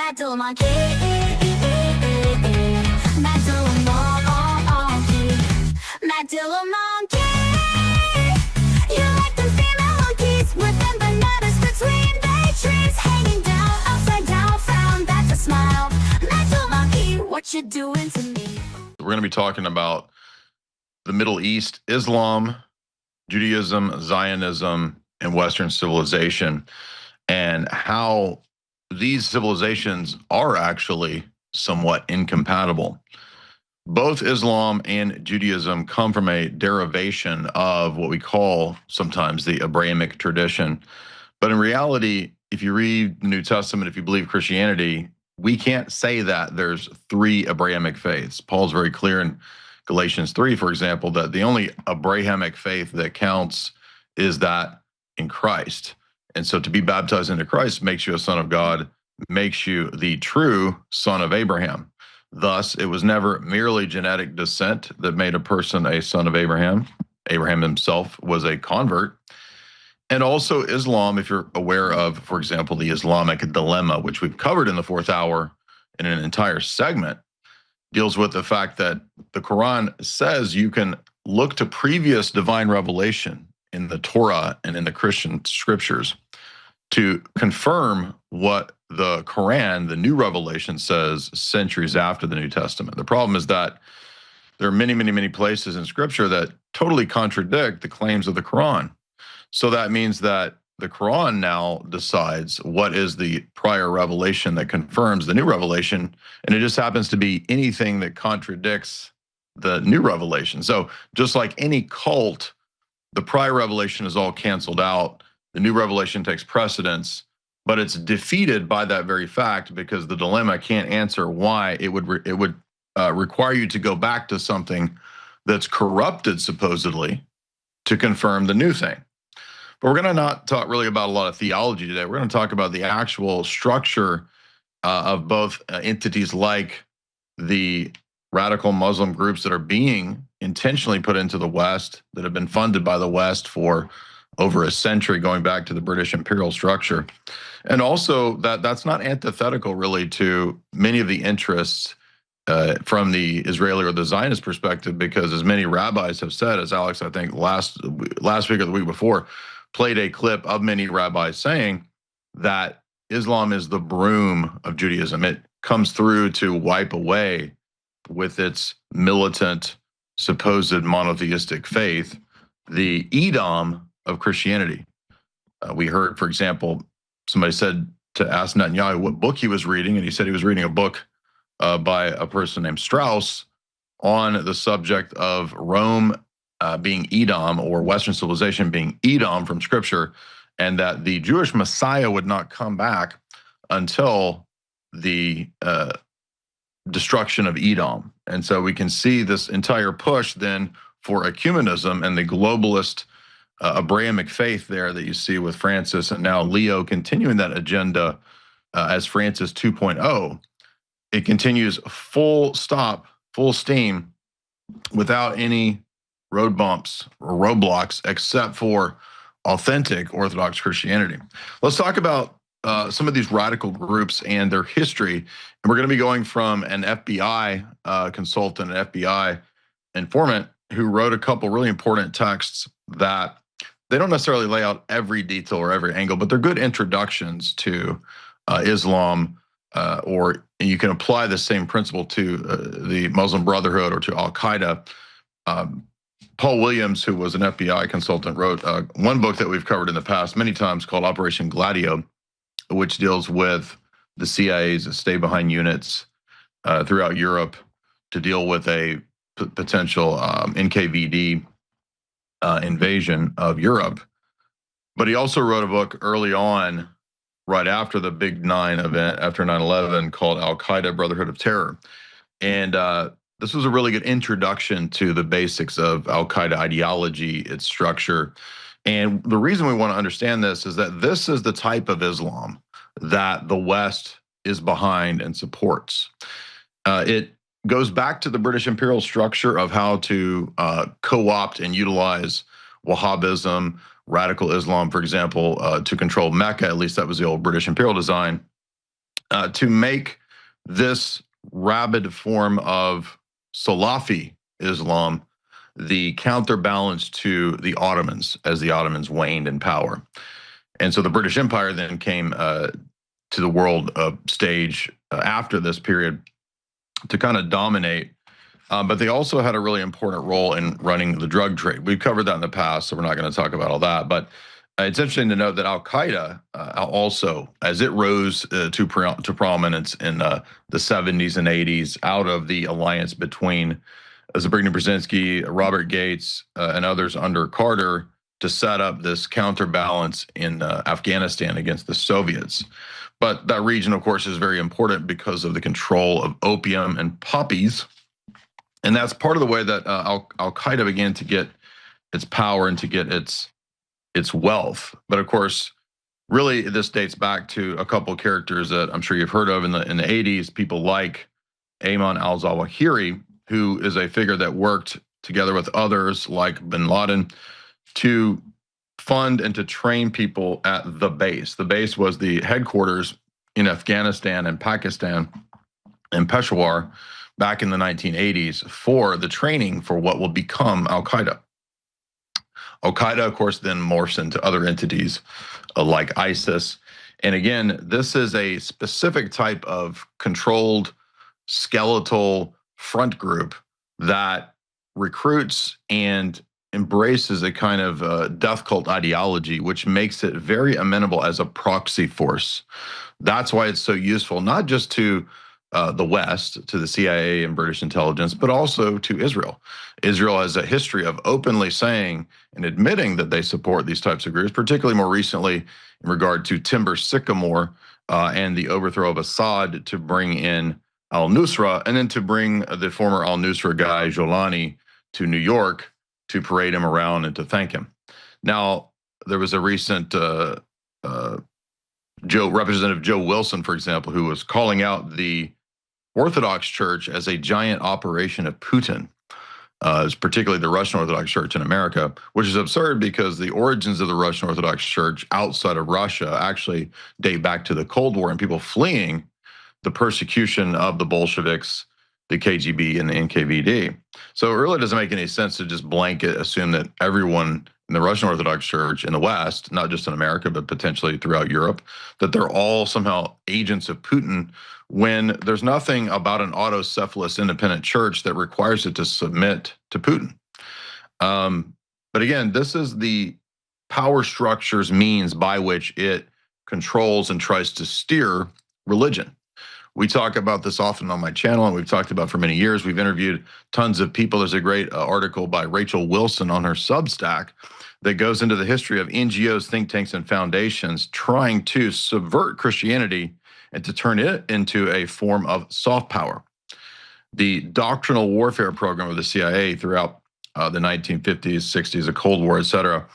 Metal monkey, metal monkey, metal monkey. You like the female monkeys with them bananas between their trees, hanging down, upside down, frown, that's a smile. Metal monkey, what you doing to me? We're going to be talking about the Middle East, Islam, Judaism, Zionism, and Western civilization, and how these civilizations are actually somewhat incompatible. Both Islam and Judaism come from a derivation of what we call sometimes the Abrahamic tradition. But in reality, if you read the New Testament, if you believe Christianity, we can't say that there's three Abrahamic faiths. Paul's very clear in Galatians 3, for example, that the only Abrahamic faith that counts is that in Christ. And so to be baptized into Christ makes you a son of God, makes you the true son of Abraham. Thus, it was never merely genetic descent that made a person a son of Abraham. Abraham himself was a convert. And also Islam, if you're aware of, for example, the Islamic Dilemma, which we've covered in the fourth hour in an entire segment, deals with the fact that the Quran says you can look to previous divine revelation in the Torah and in the Christian scriptures to confirm what the Quran, the new revelation, says centuries after the New Testament. The problem is that there are many, many, many places in scripture that totally contradict the claims of the Quran. So that means that the Quran now decides what is the prior revelation that confirms the new revelation, and it just happens to be anything that contradicts the new revelation. So just like any cult, the prior revelation is all canceled out. The new revelation takes precedence, but it's defeated by that very fact because the dilemma can't answer why it would require you to go back to something that's corrupted supposedly to confirm the new thing. But we're going to not talk really about a lot of theology today. We're going to talk about the actual structure of both entities like the radical Muslim groups that are being intentionally put into the West, that have been funded by the West for over a century, going back to the British imperial structure. And also that's not antithetical really to many of the interests from the Israeli or the Zionist perspective, because as many rabbis have said, as Alex, I think last week or the week before, played a clip of many rabbis saying that Islam is the broom of Judaism. It comes through to wipe away with its militant, supposed monotheistic faith, the Edom of Christianity. We heard, for example, somebody said to ask Netanyahu what book he was reading, and he said he was reading a book by a person named Strauss on the subject of Rome being Edom, or Western civilization being Edom from Scripture, and that the Jewish Messiah would not come back until the destruction of Edom. And so we can see this entire push then for ecumenism and the globalist Abrahamic faith there that you see with Francis, and now Leo continuing that agenda as Francis 2.0. It continues full stop, full steam, without any road bumps or roadblocks except for authentic Orthodox Christianity. Let's talk about some of these radical groups and their history. And we're going to be going from an FBI consultant, an FBI informant, who wrote a couple really important texts that they don't necessarily lay out every detail or every angle, but they're good introductions to Islam, or you can apply the same principle to the Muslim Brotherhood or to Al-Qaeda. Paul Williams, who was an FBI consultant, wrote one book that we've covered in the past many times called Operation Gladio, which deals with the CIA's stay-behind units throughout Europe to deal with a potential NKVD invasion of Europe. But he also wrote a book early on, right after the Big 9 event, after 9/11, called Al-Qaeda Brotherhood of Terror. And this was a really good introduction to the basics of Al-Qaeda ideology, its structure. And the reason we want to understand this is that this is the type of Islam that the West is behind and supports. It goes back to the British imperial structure of how to co-opt and utilize Wahhabism, radical Islam, for example, to control Mecca. At least that was the old British imperial design. to make this rabid form of Salafi Islam the counterbalance to the Ottomans as the Ottomans waned in power. And so the British Empire then came to the world stage after this period to kind of dominate. But they also had a really important role in running the drug trade. We've covered that in the past, so we're not going to talk about all that. But it's interesting to note that Al Qaeda also, as it rose to prominence in the 70s and 80s, out of the alliance between Zbigniew Brzezinski, Robert Gates, and others under Carter, to set up this counterbalance in Afghanistan against the Soviets. But that region, of course, is very important because of the control of opium and poppies. And that's part of the way that Al Qaeda began to get its power and to get its wealth. But of course, really, this dates back to a couple of characters that I'm sure you've heard of in the 80s. People like Ayman al-Zawahiri, who is a figure that worked together with others like bin Laden to fund and to train people at the base. The base was the headquarters in Afghanistan and Pakistan and Peshawar back in the 1980s for the training for what will become Al Qaeda. Al Qaeda, of course, then morphs into other entities like ISIS. And again, this is a specific type of controlled skeletal front group that recruits and embraces a kind of death cult ideology, which makes it very amenable as a proxy force. That's why it's so useful, not just to the West, to the CIA and British intelligence, but also to Israel. Israel has a history of openly saying and admitting that they support these types of groups, particularly more recently in regard to Timber Sycamore and the overthrow of Assad to bring in al-Nusra, and then to bring the former al-Nusra guy, Jolani, to New York to parade him around and to thank him. Now, there was a recent Representative Joe Wilson, for example, who was calling out the Orthodox Church as a giant operation of Putin, particularly the Russian Orthodox Church in America, which is absurd because the origins of the Russian Orthodox Church outside of Russia actually date back to the Cold War and people fleeing the persecution of the Bolsheviks, the KGB, and the NKVD. So it really doesn't make any sense to just blanket assume that everyone in the Russian Orthodox Church in the West, not just in America, but potentially throughout Europe, that they're all somehow agents of Putin, when there's nothing about an autocephalous independent church that requires it to submit to Putin. But again, this is the power structure's means by which it controls and tries to steer religion. We talk about this often on my channel, and we've talked about for many years. We've interviewed tons of people. There's a great article by Rachel Wilson on her Substack that goes into the history of NGOs, think tanks, and foundations trying to subvert Christianity and to turn it into a form of soft power. The doctrinal warfare program of the CIA throughout the 1950s, 60s, the Cold War, et cetera,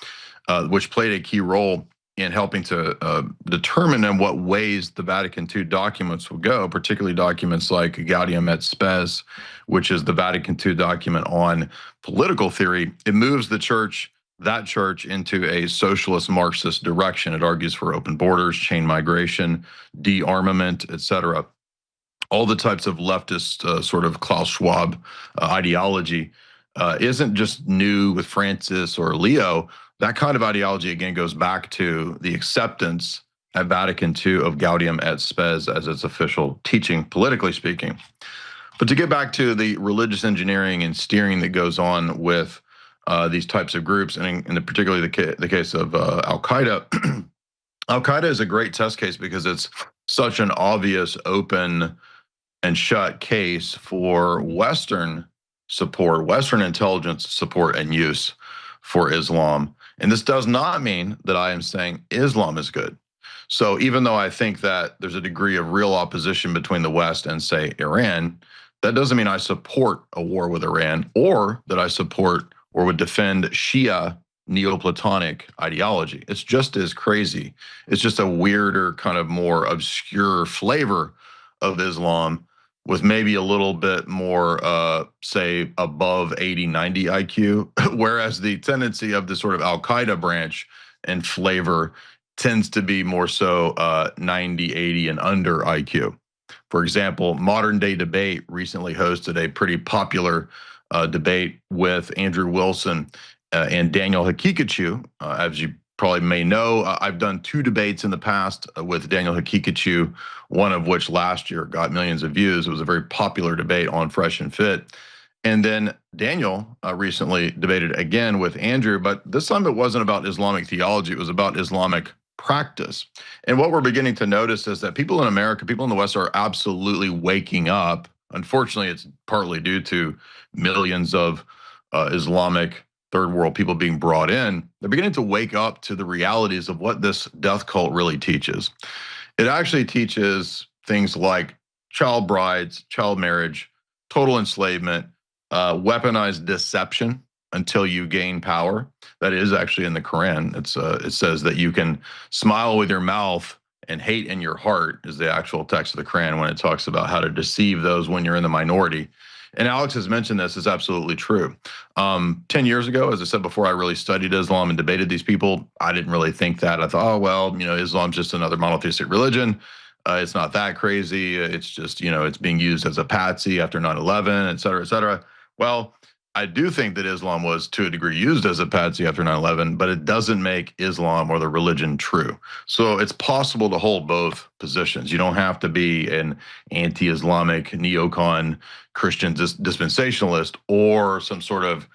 which played a key role in helping to determine in what ways the Vatican II documents will go, particularly documents like Gaudium et Spes, which is the Vatican II document on political theory. It moves the church, that church, into a socialist Marxist direction. It argues for open borders, chain migration, de-armament, et cetera. All the types of leftist sort of Klaus Schwab ideology isn't just new with Francis or Leo. That kind of ideology, again, goes back to the acceptance at Vatican II of Gaudium et Spes as its official teaching, politically speaking. But to get back to the religious engineering and steering that goes on with these types of groups, and in particularly the case of Al-Qaeda, Al-Qaeda is a great test case because it's such an obvious, open and shut case for Western support, Western intelligence support and use for Islam. And this does not mean that I am saying Islam is good. So even though I think that there's a degree of real opposition between the West and, say, Iran, that doesn't mean I support a war with Iran or that I support or would defend Shia Neoplatonic ideology. It's just as crazy. It's just a weirder, kind of more obscure flavor of Islam with maybe a little bit more, say, above 80, 90 IQ, whereas the tendency of the sort of Al-Qaeda branch and flavor tends to be more so 90, 80, and under IQ. For example, Modern Day Debate recently hosted a pretty popular debate with Andrew Wilson and Daniel Hakikachu. As you probably may know, I've done 2 debates in the past with Daniel Hakikachu, one of which last year got millions of views. It was a very popular debate on Fresh and Fit. And then Daniel recently debated again with Andrew, but this time it wasn't about Islamic theology, it was about Islamic practice. And what we're beginning to notice is that people in America, people in the West are absolutely waking up. Unfortunately, it's partly due to millions of Islamic third world people being brought in. They're beginning to wake up to the realities of what this death cult really teaches. It actually teaches things like child brides, child marriage, total enslavement, weaponized deception until you gain power. That is actually in the Quran. It says that you can smile with your mouth and hate in your heart, is the actual text of the Quran when it talks about how to deceive those when you're in the minority. And Alex has mentioned this is absolutely true. 10 years ago, as I said before, I really studied Islam and debated these people. I didn't really think that. I thought, oh, well, Islam's just another monotheistic religion. It's not that crazy. It's just, it's being used as a patsy after 9/11, et cetera, et cetera. Well, I do think that Islam was to a degree used as a patsy after 9/11, but it doesn't make Islam or the religion true. So it's possible to hold both positions. You don't have to be an anti-Islamic neocon Christian dispensationalist or some sort of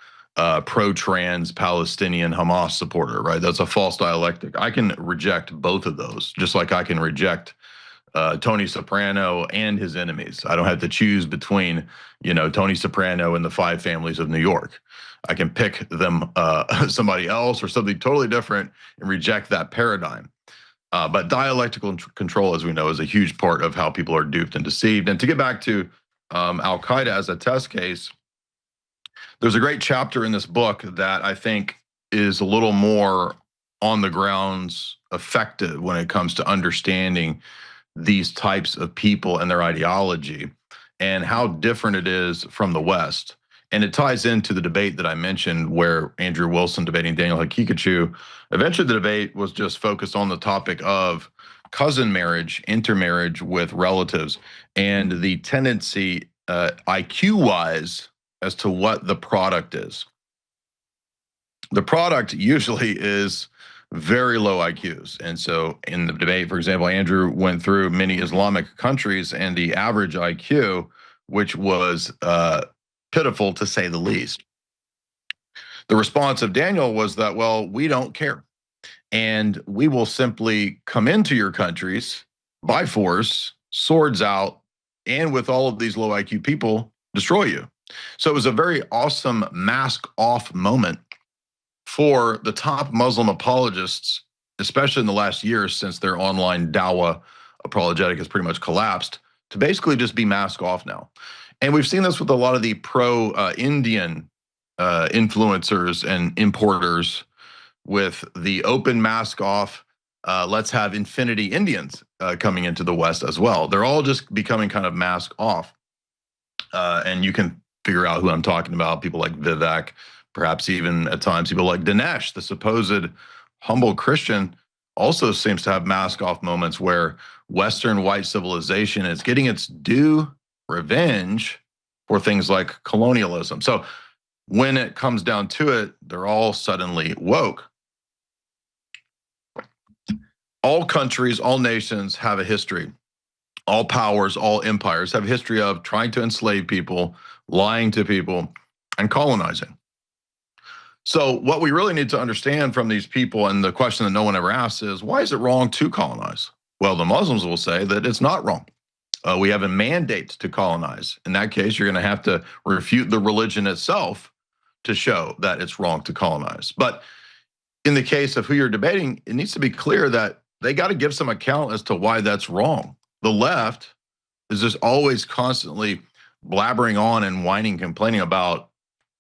pro-trans Palestinian Hamas supporter, right? That's a false dialectic. I can reject both of those, just like I can reject Tony Soprano and his enemies. I don't have to choose between, Tony Soprano and the 5 families of New York. I can pick them, somebody else or something totally different and reject that paradigm. But dialectical control, as we know, is a huge part of how people are duped and deceived. And to get back to Al-Qaeda as a test case, there's a great chapter in this book that I think is a little more on the grounds effective when it comes to understanding these types of people and their ideology and how different it is from the West. And it ties into the debate that I mentioned where Andrew Wilson debating Daniel Hakikachu. Eventually, the debate was just focused on the topic of cousin marriage, intermarriage with relatives, and the tendency IQ-wise as to what the product is. The product usually is very low IQs. And so in the debate, for example, Andrew went through many Islamic countries and the average IQ, which was pitiful to say the least. The response of Daniel was that, well, we don't care. And we will simply come into your countries by force, swords out, and with all of these low IQ people, destroy you. So it was a very awesome mask off moment for the top Muslim apologists, especially in the last year since their online dawah apologetic has pretty much collapsed, to basically just be mask off now. And we've seen this with a lot of the pro-Indian influencers and importers with the open mask off, let's have infinity Indians coming into the West as well. They're all just becoming kind of mask off. And you can figure out who I'm talking about, people like Vivek, perhaps even at times people like Dinesh, the supposed humble Christian, also seems to have mask off moments where Western white civilization is getting its due revenge for things like colonialism. So when it comes down to it, they're all suddenly woke. All countries, all nations have a history. All powers, all empires have a history of trying to enslave people, lying to people, and colonizing. So what we really need to understand from these people, and the question that no one ever asks is, why is it wrong to colonize? Well, the Muslims will say that it's not wrong. We have a mandate to colonize. In that case, you're going to have to refute the religion itself to show that it's wrong to colonize. But in the case of who you're debating, it needs to be clear that they got to give some account as to why that's wrong. The left is just always constantly blabbering on and whining, complaining about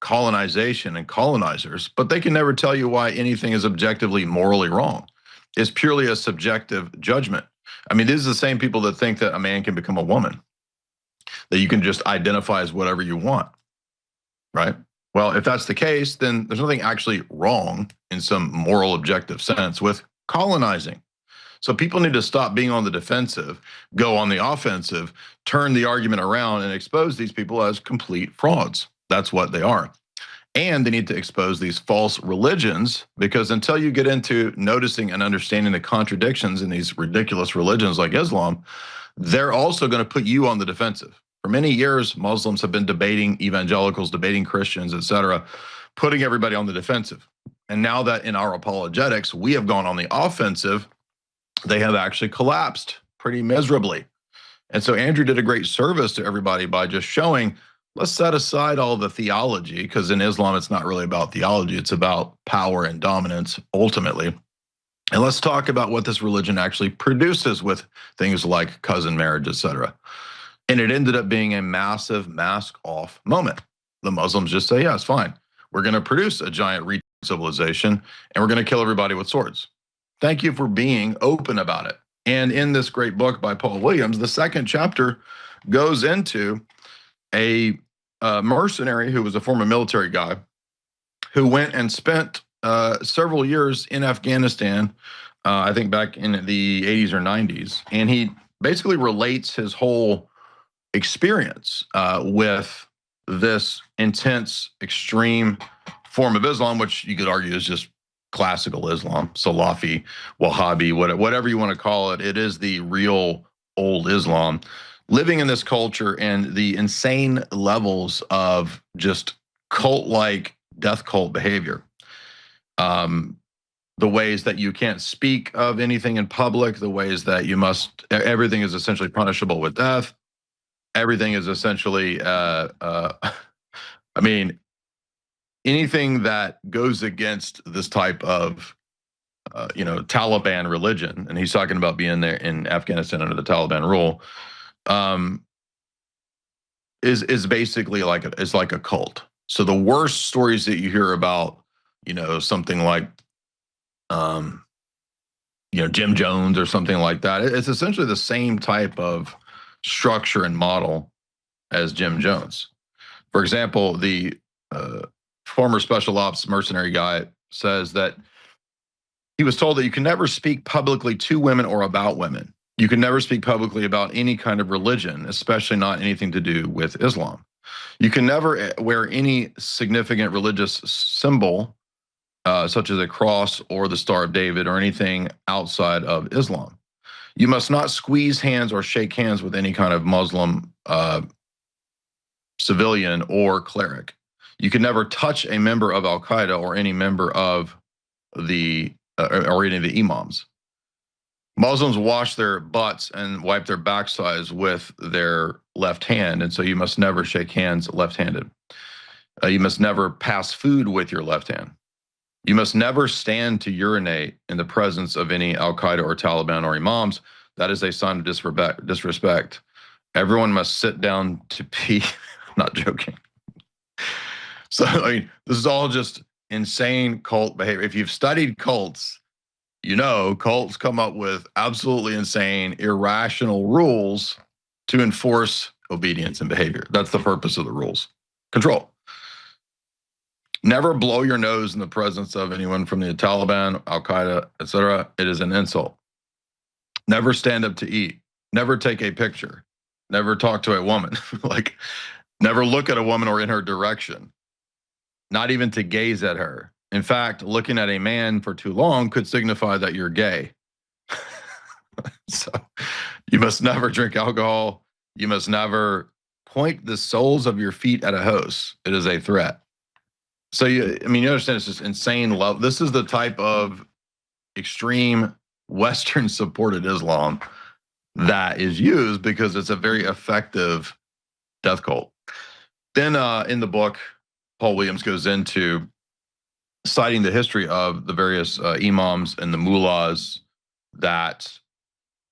colonization and colonizers, but they can never tell you why anything is objectively morally wrong. It's purely a subjective judgment. I mean, these are the same people that think that a man can become a woman, that you can just identify as whatever you want, right? Well, if that's the case, then there's nothing actually wrong in some moral objective sense with colonizing. So people need to stop being on the defensive, go on the offensive, turn the argument around, and expose these people as complete frauds. That's what they are. And they need to expose these false religions, because until you get into noticing and understanding the contradictions in these ridiculous religions like Islam, they're also going to put you on the defensive. For many years, Muslims have been debating evangelicals, debating Christians, etc., putting everybody on the defensive. And now that in our apologetics, we have gone on the offensive, they have actually collapsed pretty miserably. And so Andrew did a great service to everybody by just showing, let's set aside all the theology, because in Islam, it's not really about theology. It's about power and dominance, ultimately. And let's talk about what this religion actually produces with things like cousin marriage, etc. And it ended up being a massive mask-off moment. The Muslims just say, yeah, it's fine. We're going to produce a giant retail civilization, and we're going to kill everybody with swords. Thank you for being open about it. And in this great book by Paul Williams, the second chapter goes into a mercenary who was a former military guy who went and spent several years in Afghanistan, I think back in the 80s or 90s. And he basically relates his whole experience with this intense, extreme form of Islam, which you could argue is just classical Islam, Salafi, Wahhabi, whatever you want to call it. It is the real old Islam. Living in this culture and the insane levels of just cult-like death cult behavior. The ways that you can't speak of anything in public, the ways that you must, everything is essentially punishable with death. Everything is essentially, I mean, anything that goes against this type of, Taliban religion, and he's talking about being there in Afghanistan under the Taliban rule, is basically like a cult. So the worst stories that you hear about, something like, Jim Jones or something like that, it's essentially the same type of structure and model as Jim Jones. For example, the former special ops mercenary guy says that he was told that you can never speak publicly to women or about women. You can never speak publicly about any kind of religion, especially not anything to do with Islam. You can never wear any significant religious symbol, such as a cross or the Star of David or anything outside of Islam. You must not squeeze hands or shake hands with any kind of Muslim civilian or cleric. You can never touch a member of Al Qaeda or any member of the or any of the imams. Muslims wash their butts and wipe their backsides with their left hand, and so you must never shake hands left-handed. You must never pass food with your left hand. You must never stand to urinate in the presence of any Al Qaeda or Taliban or imams. That is a sign of disrespect. Everyone must sit down to pee. I'm not joking. So, this is all just insane cult behavior. If you've studied cults, cults come up with absolutely insane, irrational rules to enforce obedience and behavior. That's the purpose of the rules. Control. Never blow your nose in the presence of anyone from the Taliban, Al Qaeda, etc. It is an insult. Never stand up to eat. Never take a picture. Never talk to a woman. Never look at a woman or in her direction. Not even to gaze at her. In fact, looking at a man for too long could signify that you're gay. So you must never drink alcohol. You must never point the soles of your feet at a host. It is a threat. So you understand it's just insane love. This is the type of extreme Western supported Islam that is used because it's a very effective death cult. Then in the book, Paul Williams goes into citing the history of the various imams and the mullahs that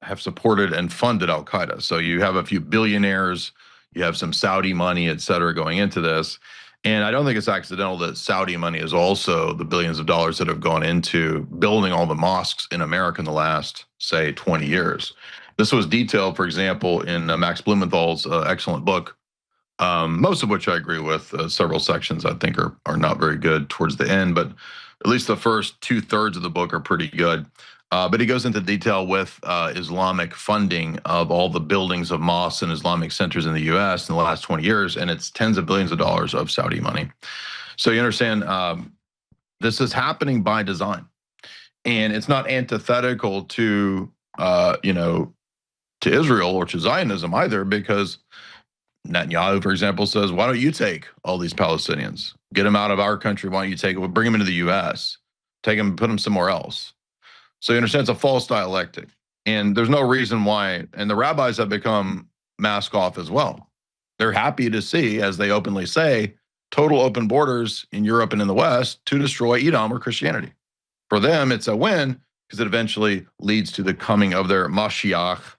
have supported and funded Al Qaeda. So you have a few billionaires, you have some Saudi money, et cetera, going into this. And I don't think it's accidental that Saudi money is also the billions of dollars that have gone into building all the mosques in America in the last, say, 20 years. This was detailed, for example, in Max Blumenthal's excellent book, most of which I agree with. Several sections I think are not very good towards the end, but at least the first 2/3 of the book are pretty good. But he goes into detail with Islamic funding of all the buildings of mosques and Islamic centers in the U.S. in the last 20 years, and it's tens of billions of dollars of Saudi money. So you understand this is happening by design, and it's not antithetical to to Israel or to Zionism either, because Netanyahu, for example, says, "Why don't you take all these Palestinians? Get them out of our country. Why don't you take them? Bring them into the U.S. Take them, put them somewhere else." So you understand it's a false dialectic, and there's no reason why. And the rabbis have become mask off as well. They're happy to see, as they openly say, total open borders in Europe and in the West to destroy Edom or Christianity. For them, it's a win because it eventually leads to the coming of their Mashiach,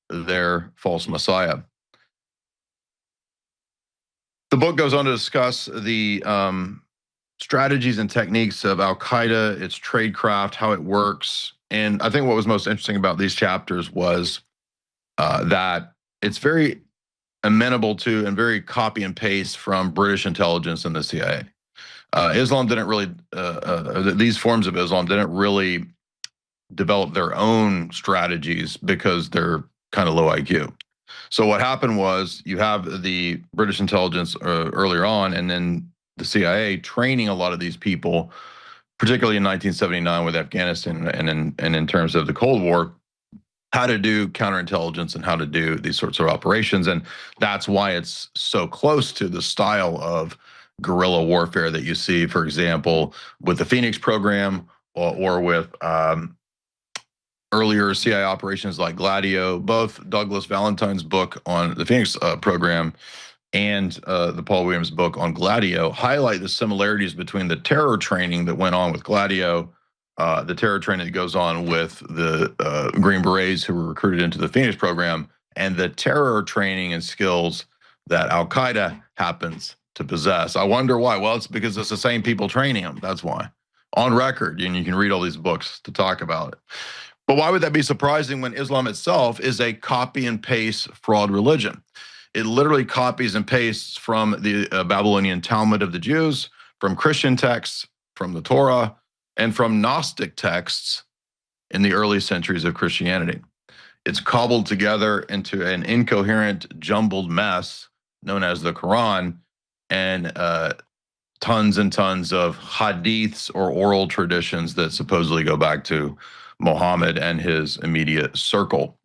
their false Messiah. The book goes on to discuss the strategies and techniques of Al-Qaeda, its tradecraft, how it works. And I think what was most interesting about these chapters was that it's very amenable to and very copy and paste from British intelligence and the CIA. Islam didn't really, these forms of Islam didn't really develop their own strategies because they're kind of low IQ. So what happened was you have the British intelligence earlier on, and then the CIA training a lot of these people, particularly in 1979 with Afghanistan and in terms of the Cold War, how to do counterintelligence and how to do these sorts of operations. And that's why it's so close to the style of guerrilla warfare that you see, for example, with the Phoenix program or with earlier CIA operations like Gladio. Both Douglas Valentine's book on the Phoenix program and the Paul Williams book on Gladio highlight the similarities between the terror training that went on with Gladio, the terror training that goes on with the Green Berets who were recruited into the Phoenix program, and the terror training and skills that Al-Qaeda happens to possess. I wonder why. Well, it's because it's the same people training them. That's why. On record, and you can read all these books to talk about it. But why would that be surprising when Islam itself is a copy and paste fraud religion? It literally copies and pastes from the Babylonian Talmud of the Jews, from Christian texts, from the Torah, and from Gnostic texts in the early centuries of Christianity. It's cobbled together into an incoherent, jumbled mess known as the Quran, and tons and tons of hadiths or oral traditions that supposedly go back to Muhammad and his immediate circle.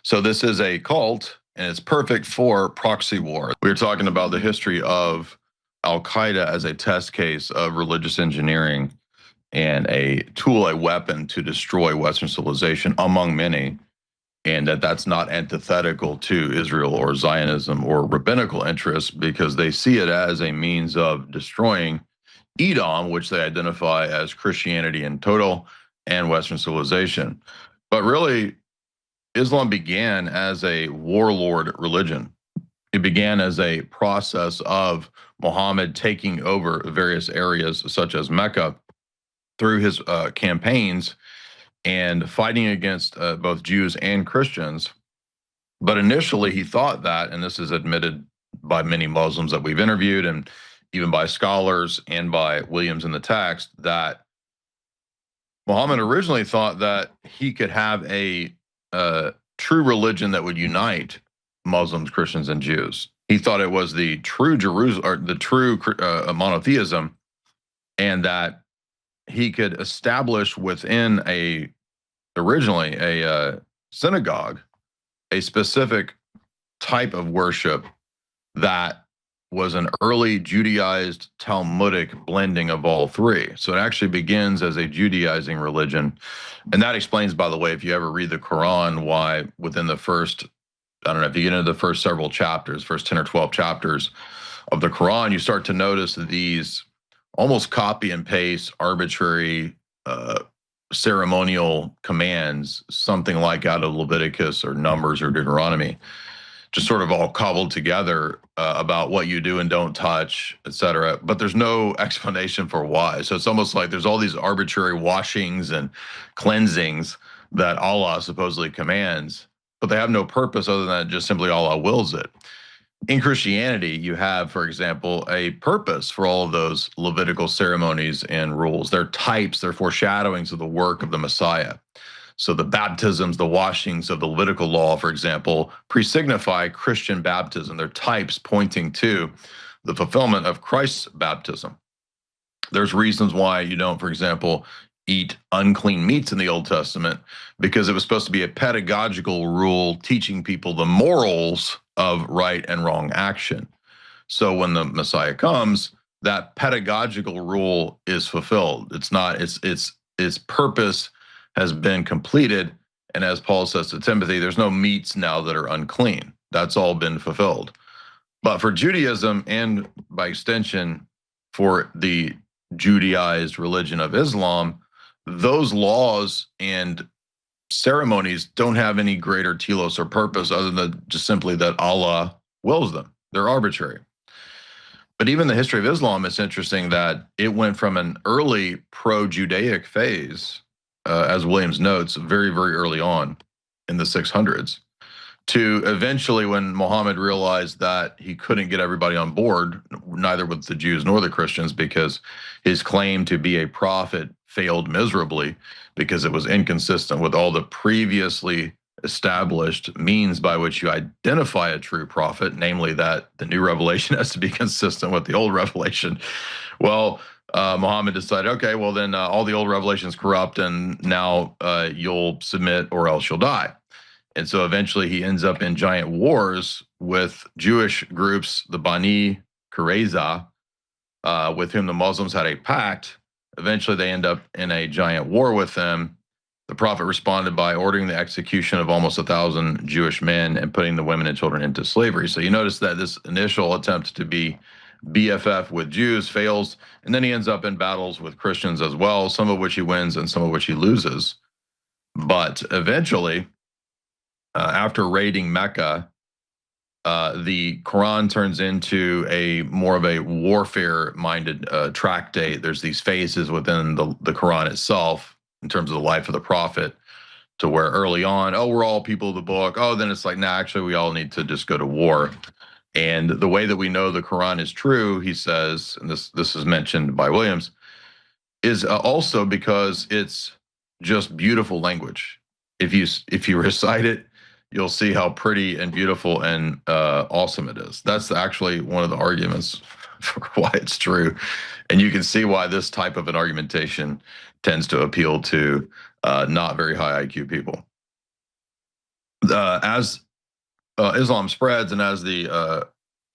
So this is a cult, and it's perfect for proxy war. We were talking about the history of Al-Qaeda as a test case of religious engineering and a tool, a weapon to destroy Western civilization, among many, and that's not antithetical to Israel or Zionism or rabbinical interests, because they see it as a means of destroying Edom, which they identify as Christianity in total and Western civilization. But really, Islam began as a warlord religion. It began as a process of Muhammad taking over various areas, such as Mecca, through his campaigns and fighting against both Jews and Christians. But initially, he thought that, and this is admitted by many Muslims that we've interviewed, and even by scholars and by Williams in the text, that Muhammad originally thought that he could have a true religion that would unite Muslims, Christians, and Jews. He thought it was the true Jerusalem, or the true monotheism, and that he could establish within originally a synagogue, a specific type of worship that was an early Judaized Talmudic blending of all three. So it actually begins as a Judaizing religion. And that explains, by the way, if you ever read the Quran, why within the first, I don't know, if you get into the first several chapters, first 10 or 12 chapters of the Quran, you start to notice these almost copy and paste arbitrary ceremonial commands, something like out of Leviticus or Numbers or Deuteronomy, just sort of all cobbled together about what you do and don't touch, etc. But there's no explanation for why. So it's almost like there's all these arbitrary washings and cleansings that Allah supposedly commands, but they have no purpose other than just simply Allah wills it. in Christianity, you have, for example, a purpose for all of those Levitical ceremonies and rules. They're types, they're foreshadowings of the work of the Messiah. So the baptisms, the washings of the Levitical law, for example, pre-signify Christian baptism. They're types pointing to the fulfillment of Christ's baptism. There's reasons why you don't, for example, eat unclean meats in the Old Testament, because it was supposed to be a pedagogical rule teaching people the morals of right and wrong action. So when the Messiah comes, that pedagogical rule is fulfilled. It's not, its purpose has been completed. And as Paul says to Timothy, there's no meats now that are unclean. That's all been fulfilled. But for Judaism, and by extension for the Judaized religion of Islam, those laws and ceremonies don't have any greater telos or purpose other than just simply that Allah wills them. They're arbitrary. But even the history of Islam, it's interesting that it went from an early pro-Judaic phase, as Williams notes, very, very early on in the 600s, to eventually when Muhammad realized that he couldn't get everybody on board, neither with the Jews nor the Christians, because his claim to be a prophet failed miserably because it was inconsistent with all the previously established means by which you identify a true prophet, namely that the new revelation has to be consistent with the old revelation. Well, Muhammad decided, okay, well then all the old revelation is corrupt, and now you'll submit or else you'll die. And so eventually he ends up in giant wars with Jewish groups, the Bani Qurayza, with whom the Muslims had a pact. Eventually they end up in a giant war with them. The prophet responded by ordering the execution of almost 1,000 Jewish men and putting the women and children into slavery. So you notice that this initial attempt to be BFF with Jews fails, and then he ends up in battles with Christians as well, some of which he wins and some of which he loses. But eventually, after raiding Mecca, the Quran turns into a more of a warfare-minded tractate. There's these phases within the Quran itself in terms of the life of the prophet, to where early on, oh, we're all people of the book. Oh, then it's like, nah, actually, we all need to just go to war. And the way that we know the Quran is true, he says, and this is mentioned by Williams, is also because it's just beautiful language. If you recite it, you'll see how pretty and beautiful and awesome it is. That's actually one of the arguments for why it's true. And you can see why this type of an argumentation tends to appeal to not very high IQ people. As Islam spreads and as the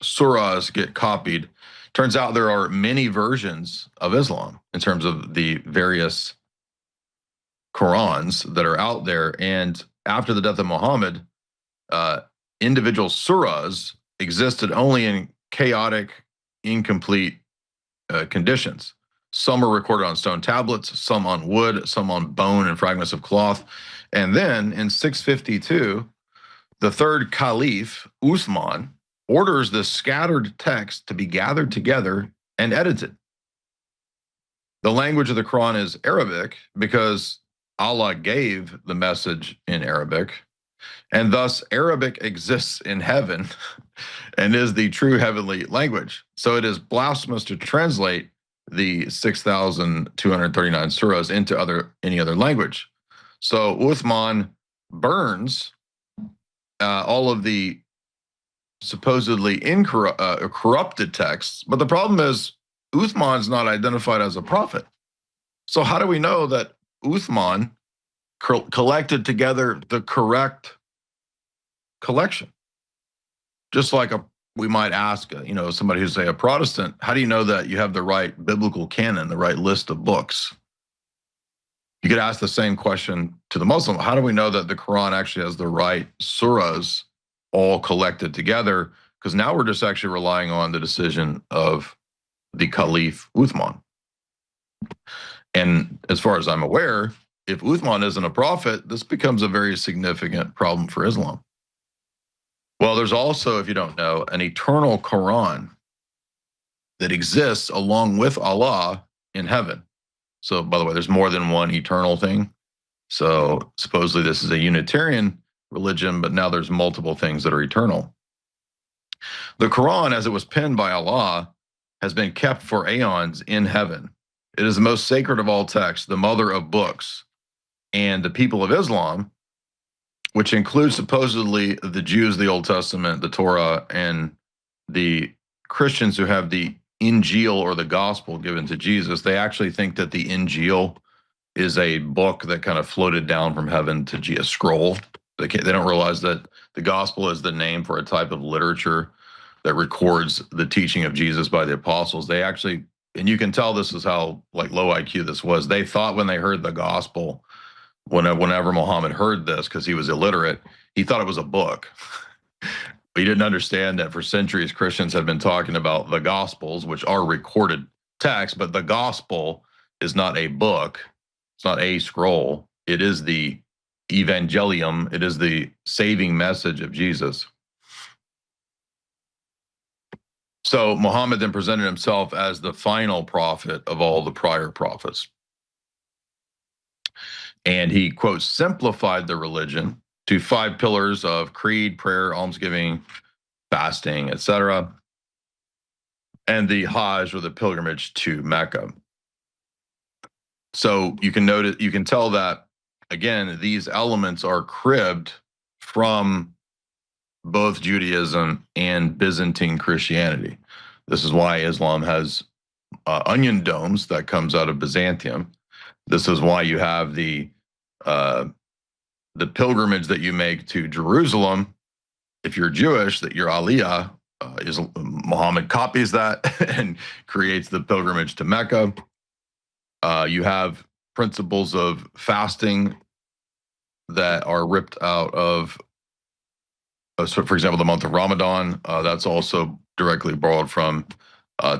surahs get copied, turns out there are many versions of Islam in terms of the various Qurans that are out there. And after the death of Muhammad, individual surahs existed only in chaotic, incomplete conditions. Some are recorded on stone tablets, some on wood, some on bone and fragments of cloth. And then in 652, the third caliph, Uthman, orders the scattered text to be gathered together and edited. The language of the Quran is Arabic because Allah gave the message in Arabic, and thus Arabic exists in heaven and is the true heavenly language. So it is blasphemous to translate the 6,239 surahs into any other language. So Uthman burns all of the supposedly corrupted texts, but the problem is Uthman's not identified as a prophet. So how do we know that Uthman collected together the correct collection? Just like we might ask, somebody who's, say, a Protestant, how do you know that you have the right biblical canon, the right list of books? You could ask the same question to the Muslim. How do we know that the Quran actually has the right surahs all collected together? Because now we're just actually relying on the decision of the Caliph Uthman. And as far as I'm aware, if Uthman isn't a prophet, this becomes a very significant problem for Islam. Well, there's also, if you don't know, an eternal Quran that exists along with Allah in heaven. So, by the way, there's more than one eternal thing. So supposedly this is a Unitarian religion, but now there's multiple things that are eternal. The Quran, as it was penned by Allah, has been kept for aeons in heaven. It is the most sacred of all texts, the mother of books. And the people of Islam, which includes supposedly the Jews, the Old Testament, the Torah, and the Christians who have the Injil or the gospel given to Jesus, they actually think that the Injil is a book that kind of floated down from heaven to a scroll. They don't realize that the gospel is the name for a type of literature that records the teaching of Jesus by the apostles. They actually, and you can tell this is how like low IQ this was. They thought when they heard the gospel, whenever Muhammad heard this, because he was illiterate, he thought it was a book. But he didn't understand that for centuries Christians have been talking about the Gospels, which are recorded texts, but the gospel is not a book. It's not a scroll. It is the evangelium. It is the saving message of Jesus. So Muhammad then presented himself as the final prophet of all the prior prophets. And he, quote, simplified the religion to 5 pillars of creed, prayer, almsgiving, fasting, etc., and the Hajj, or the pilgrimage to Mecca. So you can tell that, again, these elements are cribbed from both Judaism and Byzantine Christianity. This is why Islam has onion domes that comes out of Byzantium. This is why you have the pilgrimage that you make to Jerusalem. If you're Jewish, that your Aliyah is Muhammad copies that and creates the pilgrimage to Mecca. You have principles of fasting that are ripped out of, so for example, the month of Ramadan. That's also directly borrowed from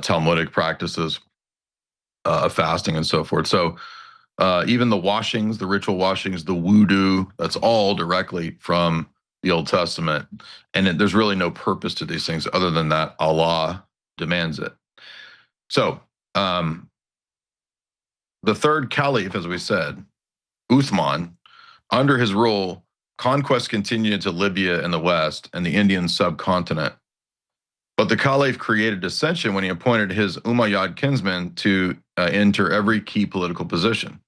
Talmudic practices of fasting and so forth. So even the washings, the ritual washings, the wudu, that's all directly from the Old Testament. And there's really no purpose to these things other than that Allah demands it. So the third caliph, as we said, Uthman, under his rule, conquest continued into Libya and the West and the Indian subcontinent. But the caliph created dissension when he appointed his Umayyad kinsmen to enter every key political position.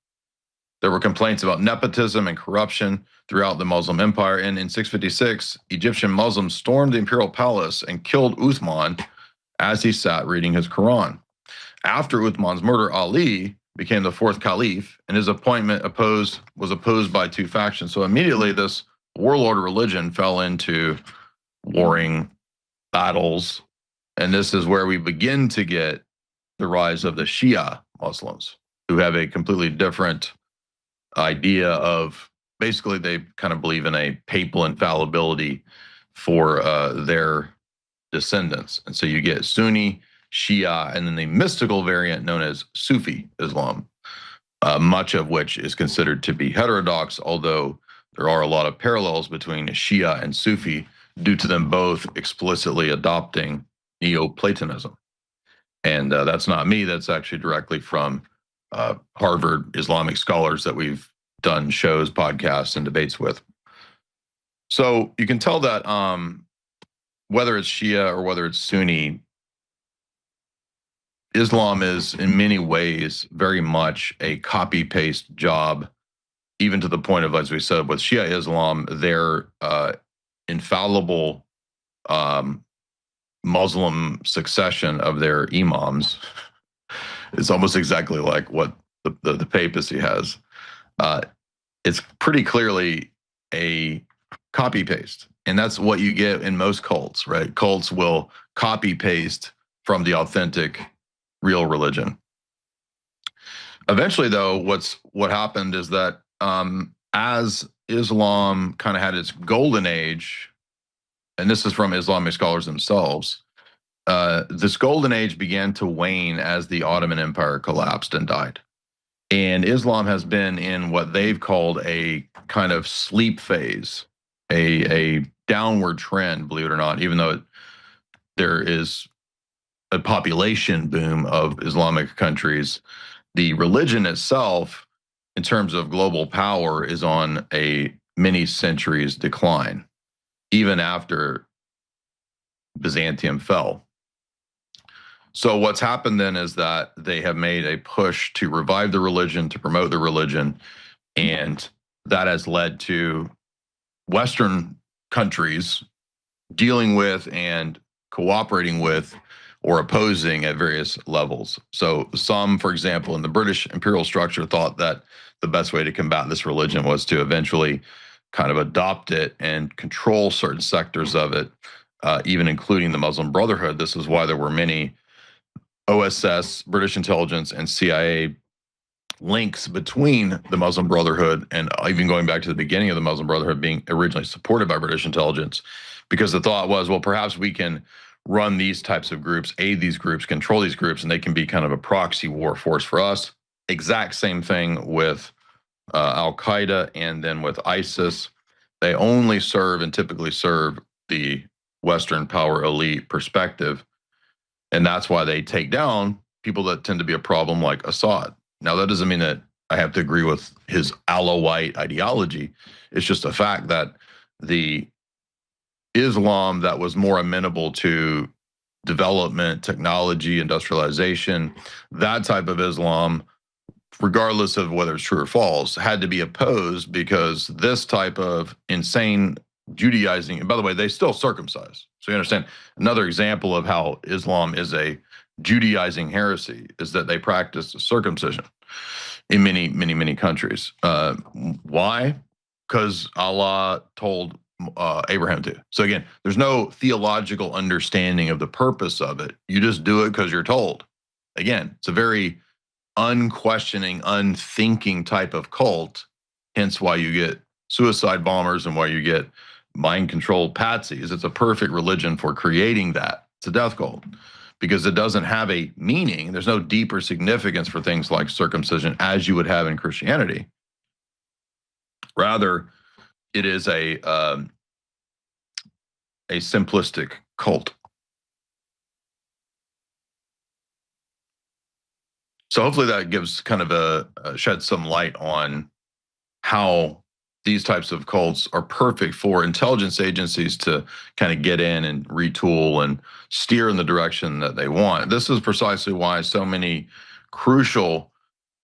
There were complaints about nepotism and corruption throughout the Muslim empire, and in 656, Egyptian Muslims stormed the imperial palace and killed Uthman as he sat reading his Quran. After Uthman's murder, Ali became the 4th caliph, and his appointment was opposed by 2 factions. So immediately this warlord religion fell into warring battles, and this is where we begin to get the rise of the Shia Muslims, who have a completely different idea of, basically they kind of believe in a papal infallibility for their descendants. And so you get Sunni, Shia, and then the mystical variant known as Sufi Islam, much of which is considered to be heterodox, although there are a lot of parallels between Shia and Sufi due to them both explicitly adopting Neoplatonism. And that's not me, that's actually directly from Harvard Islamic scholars that we've done shows, podcasts, and debates with. So you can tell that whether it's Shia or whether it's Sunni, Islam is in many ways very much a copy-paste job, even to the point of, as we said, with Shia Islam, their infallible Muslim succession of their imams is almost exactly like what the papacy has. It's pretty clearly a copy paste, and that's what you get in most cults, right? Cults will copy paste from the authentic, real religion. Eventually, though, what happened is that as Islam kind of had its golden age, and this is from Islamic scholars themselves, this golden age began to wane as the Ottoman Empire collapsed and died. And Islam has been in what they've called a kind of sleep phase, a downward trend, believe it or not, even though there is a population boom of Islamic countries. The religion itself, in terms of global power, is on a many centuries decline, even after Byzantium fell. So what's happened then is that they have made a push to revive the religion, to promote the religion, and that has led to Western countries dealing with and cooperating with or opposing at various levels. So some, for example, in the British imperial structure thought that the best way to combat this religion was to eventually kind of adopt it and control certain sectors of it, even including the Muslim Brotherhood. This is why there were many OSS, British intelligence, and CIA links between the Muslim Brotherhood and even going back to the beginning of the Muslim Brotherhood being originally supported by British intelligence, because the thought was, well, perhaps we can run these types of groups, aid these groups, control these groups, and they can be kind of a proxy war force for us. Exact same thing with Al Qaeda and then with ISIS. They only serve and typically serve the Western power elite perspective. And that's why they take down people that tend to be a problem like Assad. Now, that doesn't mean that I have to agree with his Alawite ideology. It's just a fact that the Islam that was more amenable to development, technology, industrialization, that type of Islam, regardless of whether it's true or false, had to be opposed because this type of insane Judaizing, and by the way, they still circumcise. So you understand, another example of how Islam is a Judaizing heresy is that they practice circumcision in many, many, many countries. Why? Because Allah told Abraham to. So again, there's no theological understanding of the purpose of it. You just do it because you're told. Again, it's a very unquestioning, unthinking type of cult, hence why you get suicide bombers and why you get mind-controlled patsies. It's a perfect religion for creating that. It's a death cult because it doesn't have a meaning. There's no deeper significance for things like circumcision as you would have in Christianity. Rather, it is a simplistic cult. So hopefully that gives kind of a shed some light on how these types of cults are perfect for intelligence agencies to kind of get in and retool and steer in the direction that they want. This is precisely why so many crucial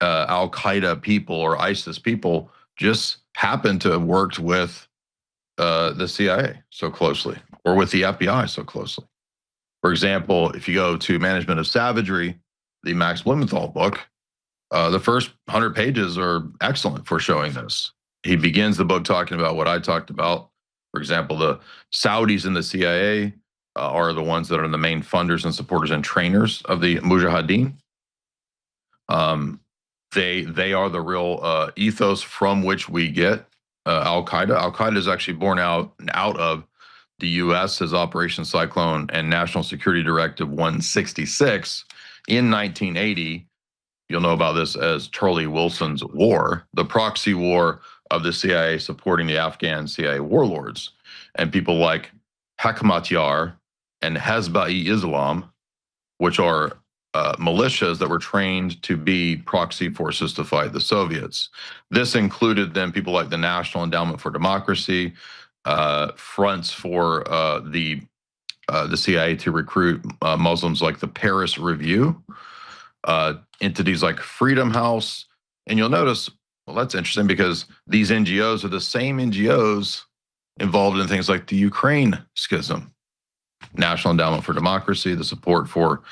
Al Qaeda people or ISIS people just happen to have worked with the CIA so closely or with the FBI so closely. For example, if you go to Management of Savagery, the Max Blumenthal book, the first 100 pages are excellent for showing this. He begins the book talking about what I talked about. For example, the Saudis in the CIA are the ones that are the main funders and supporters and trainers of the Mujahideen. They are the real ethos from which we get Al Qaeda. Al Qaeda is actually born out of the U.S. as Operation Cyclone and National Security Directive 166 in 1980. You'll know about this as Charlie Wilson's War, the proxy war of the CIA supporting the Afghan CIA warlords. And people like Hekmatyar and Hezbollah-e-Islam, which are militias that were trained to be proxy forces to fight the Soviets. This included then people like the National Endowment for Democracy, fronts for the CIA to recruit Muslims like the Paris Review, entities like Freedom House. And you'll notice, well, that's interesting because these NGOs are the same NGOs involved in things like the Ukraine schism, National Endowment for Democracy, the support for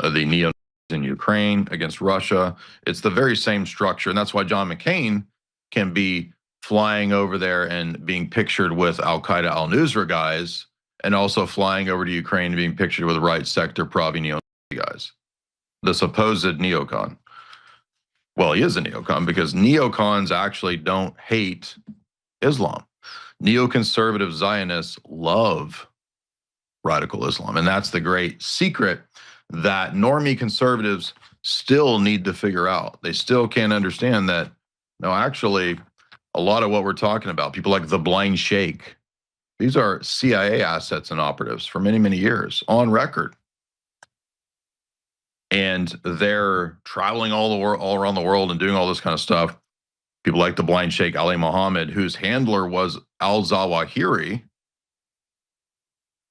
the neo in Ukraine against Russia. It's the very same structure. And that's why John McCain can be flying over there and being pictured with Al-Qaeda, al-Nusra guys, and also flying over to Ukraine and being pictured with right sector Pravi neo guys, the supposed neocon. Well, he is a neocon because neocons actually don't hate Islam. Neoconservative Zionists love radical Islam. And that's the great secret that normie conservatives still need to figure out. They still can't understand that, no, actually, a lot of what we're talking about, people like the Blind Sheikh, these are CIA assets and operatives for many, many years on record. And they're traveling all around the world and doing all this kind of stuff. People like the Blind Sheikh Ali Muhammad, whose handler was al-Zawahiri,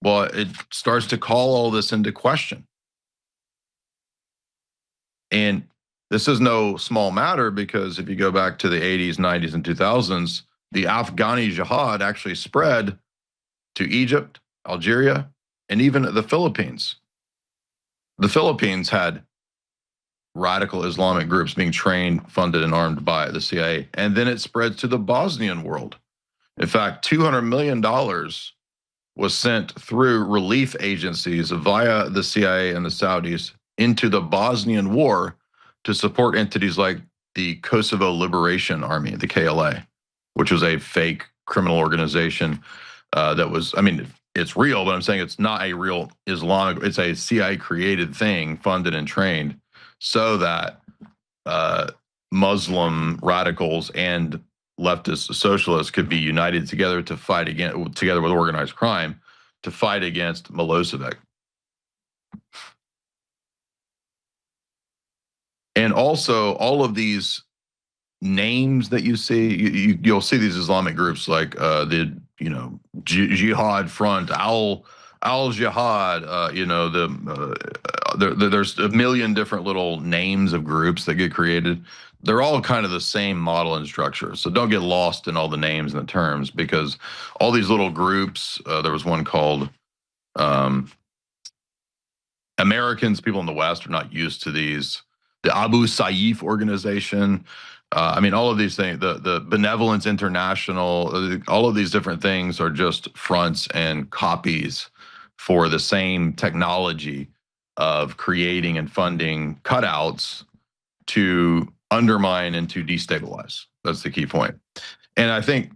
Well, it starts to call all this into question. And this is no small matter, because if you go back to the 80s, 90s, and 2000s, the Afghani jihad actually spread to Egypt, Algeria, and even the Philippines. The Philippines had radical Islamic groups being trained, funded, and armed by the CIA. And then it spread to the Bosnian world. In fact, $200 million was sent through relief agencies via the CIA and the Saudis into the Bosnian War to support entities like the Kosovo Liberation Army, the KLA, which was a fake criminal organization that was, I mean, it's real, but I'm saying it's not a real Islamic, it's a CIA created thing, funded and trained so that Muslim radicals and leftist socialists could be united together to fight against, together with organized crime, to fight against Milosevic. And also, all of these names that you see, you'll see these Islamic groups like the Jihad Front, Al Jihad. There's a million different little names of groups that get created. They're all kind of the same model and structure. So don't get lost in all the names and the terms, because all these little groups. There was one called Americans. People in the West are not used to these. The Abu Sayyaf organization. I mean, all of these things, the Benevolence International, all of these different things are just fronts and copies for the same technology of creating and funding cutouts to undermine and to destabilize. That's the key point. And I think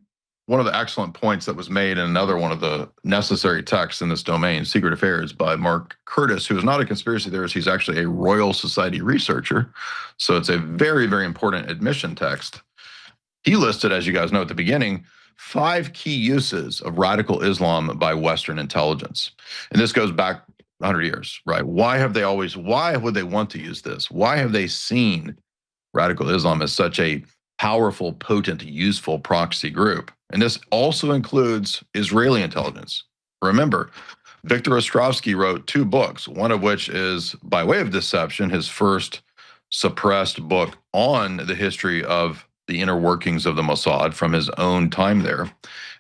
one of the excellent points that was made in another one of the necessary texts in this domain, Secret Affairs, by Mark Curtis, who is not a conspiracy theorist, he's actually a Royal Society researcher. So it's a very, very important admission text. He listed, as you guys know at the beginning, 5 key uses of radical Islam by Western intelligence. And this goes back 100 years, right? Why would they want to use this? Why have they seen radical Islam as such a powerful, potent, useful proxy group? And this also includes Israeli intelligence. Remember, Victor Ostrovsky wrote 2 books, one of which is, by way of deception, his first suppressed book on the history of the inner workings of the Mossad from his own time there.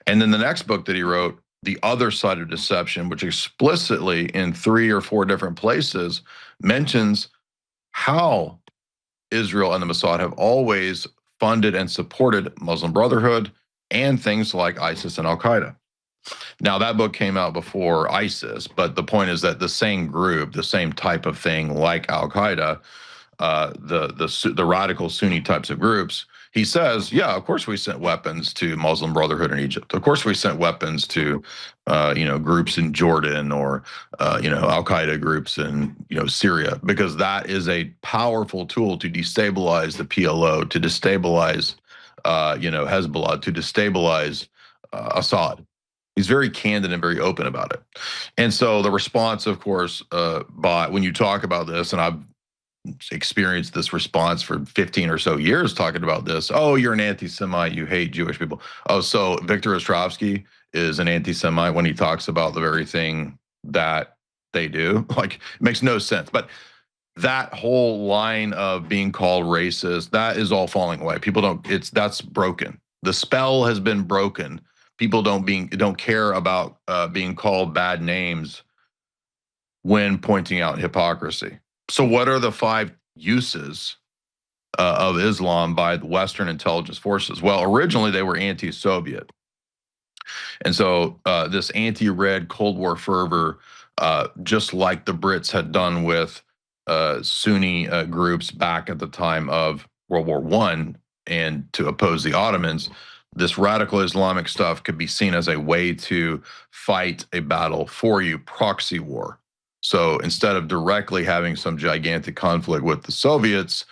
And then the next book that he wrote, The Other Side of Deception, which explicitly in 3 or 4 different places mentions how Israel and the Mossad have always funded and supported Muslim Brotherhood and things like ISIS and Al-Qaeda. Now, that book came out before ISIS, but the point is that the same group, the same type of thing like Al-Qaeda, the radical Sunni types of groups, he says, yeah, of course we sent weapons to Muslim Brotherhood in Egypt. Of course we sent weapons to, groups in Jordan or, Al-Qaeda groups in, Syria, because that is a powerful tool to destabilize the PLO, to destabilize, Hezbollah, to destabilize Assad. He's very candid and very open about it. And so the response, of course, when you talk about this, and I've experienced this response for 15 or so years talking about this. Oh, you're an anti-Semite, you hate Jewish people. Oh, so Victor Ostrovsky is an anti-Semite when he talks about the very thing that they do. Like, it makes no sense. But that whole line of being called racist, that is all falling away. People that's broken. The spell has been broken. People don't care about being called bad names when pointing out hypocrisy. So what are the 5 uses of Islam by the Western intelligence forces? Well, originally they were anti-Soviet. And so this anti-red Cold War fervor, just like the Brits had done with Sunni groups back at the time of World War I and to oppose the Ottomans, this radical Islamic stuff could be seen as a way to fight a battle for you, proxy war. So instead of directly having some gigantic conflict with the Soviets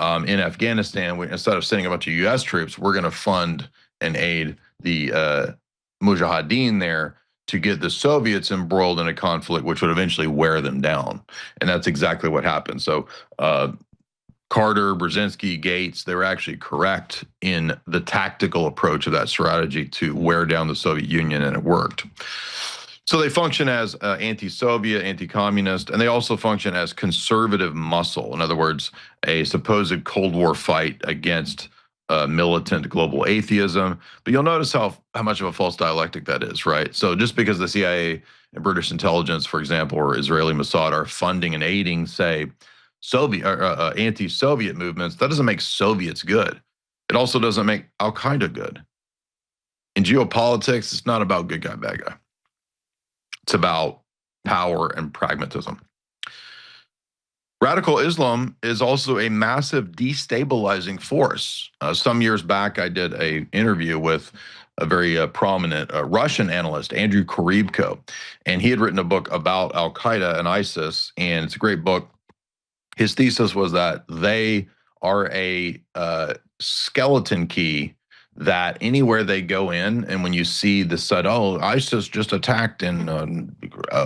in Afghanistan, instead of sending a bunch of US troops, we're going to fund and aid the Mujahideen there to get the Soviets embroiled in a conflict which would eventually wear them down. And that's exactly what happened. So Carter, Brzezinski, Gates, they were actually correct in the tactical approach of that strategy to wear down the Soviet Union, and it worked. So they function as anti-Soviet, anti-communist, and they also function as conservative muscle. In other words, a supposed Cold War fight against militant global atheism. But you'll notice how much of a false dialectic that is, right? So just because the CIA and British intelligence, for example, or Israeli Mossad are funding and aiding, say, Soviet or anti-Soviet movements, that doesn't make Soviets good. It also doesn't make Al Qaeda good. In geopolitics, it's not about good guy, bad guy. It's about power and pragmatism. Radical Islam is also a massive destabilizing force. Some years back, I did an interview with a very prominent Russian analyst, Andrew Korybko, and he had written a book about Al Qaeda and ISIS, and it's a great book. His thesis was that they are a skeleton key that anywhere they go in, and when you see the said, oh, ISIS just attacked in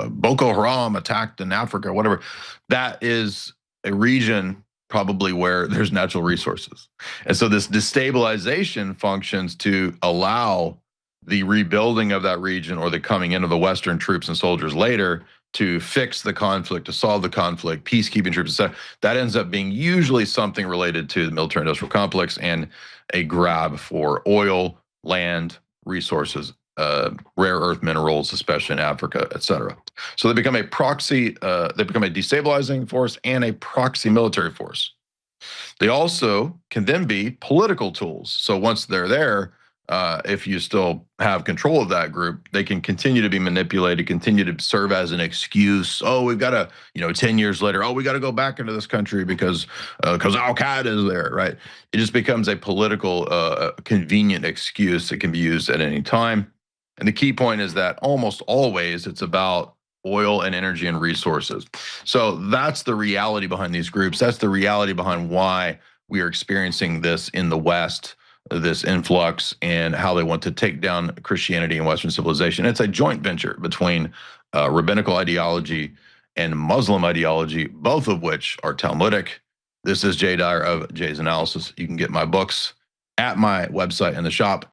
Boko Haram attacked in Africa, whatever, that is a region probably where there's natural resources. And so this destabilization functions to allow the rebuilding of that region or the coming in of the Western troops and soldiers later to fix the conflict, to solve the conflict, peacekeeping troops, etc. That ends up being usually something related to the military-industrial complex and a grab for oil, land, resources, rare earth minerals, especially in Africa, etc. So they become a proxy, they become a destabilizing force and a proxy military force. They also can then be political tools. So once they're there, if you still have control of that group, they can continue to be manipulated, continue to serve as an excuse. Oh, we've got to, 10 years later, oh, we got to go back into this country because Al Qaeda is there, right? It just becomes a political, convenient excuse that can be used at any time. And the key point is that almost always it's about oil and energy and resources. So that's the reality behind these groups. That's the reality behind why we are experiencing this in the West, this influx, and how they want to take down Christianity and Western civilization. It's a joint venture between rabbinical ideology and Muslim ideology, both of which are Talmudic. This is Jay Dyer of Jay's Analysis. You can get my books at my website in the shop.